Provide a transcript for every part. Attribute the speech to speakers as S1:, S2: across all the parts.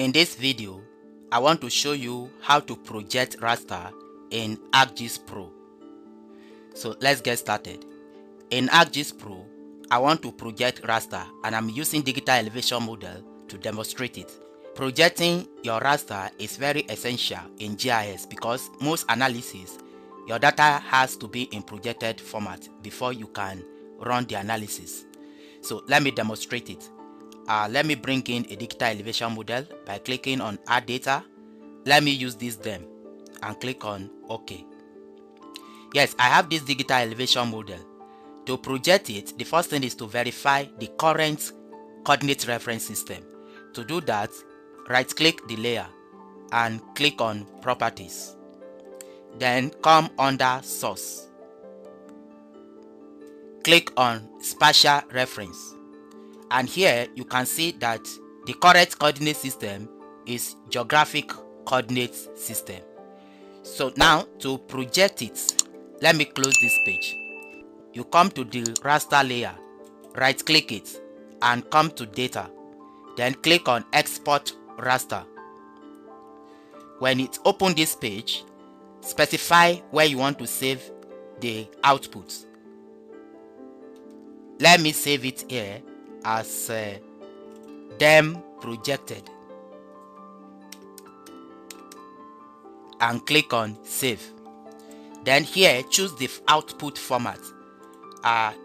S1: In this video, I want to show you how to project raster in ArcGIS Pro. So let's get started. In ArcGIS Pro, I want to project raster and I'm using digital elevation model to demonstrate it. Projecting your raster is very essential in GIS because most analysis, your data has to be in projected format before you can run the analysis. So let me demonstrate it. Let me bring in a digital elevation model by clicking on Add Data. Let me use this them and click on OK. Yes, I have this digital elevation model. To project it, the first thing is to verify the current coordinate reference system. To do that, right-click the layer and click on Properties. Then come under Source. Click on Spatial Reference. And here you can see that the correct coordinate system is geographic coordinate system. So now to project it, let me close this page. You come to the raster layer, right click it and come to data, then click on export raster. When it opens this page, specify where you want to save the outputs. Let me save it here as them projected and click on save. Then here choose the output format.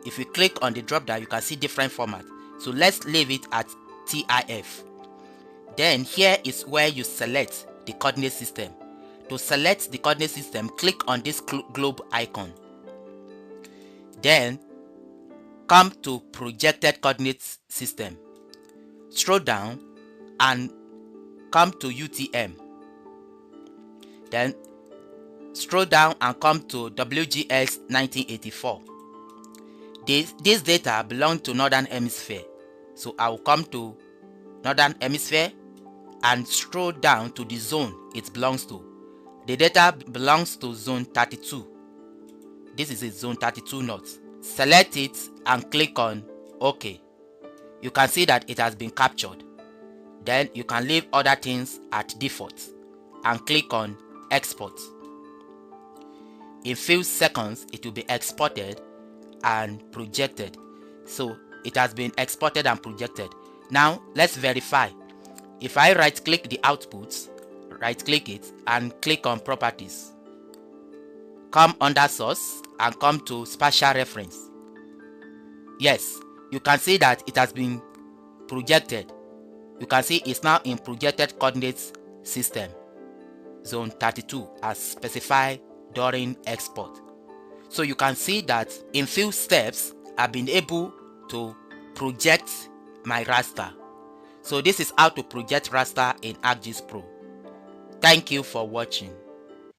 S1: If you click on the drop down, you can see different formats. So let's leave it at TIF. Then here is where you select the coordinate system. To select the coordinate system, click on this globe icon. Then come to projected coordinate system. Scroll down and come to UTM. Then scroll down and come to WGS 1984. This data belong to Northern Hemisphere. So I will come to Northern Hemisphere and scroll down to the zone it belongs to. The data belongs to zone 32. This is a zone 32 north. Select it and click on OK. You can see that it has been captured. Then you can leave other things at default and click on export. In few seconds it will be exported and projected. So it has been exported and projected. Now let's verify. If I right click the outputs, right click it and click on properties, come under source and come to spatial reference. Yes, you can see that it has been projected. You can see it's now in projected coordinates system zone 32 as specified during export. So you can see that in few steps I've been able to project my raster. So this is how to project raster in ArcGIS Pro. Thank you for watching.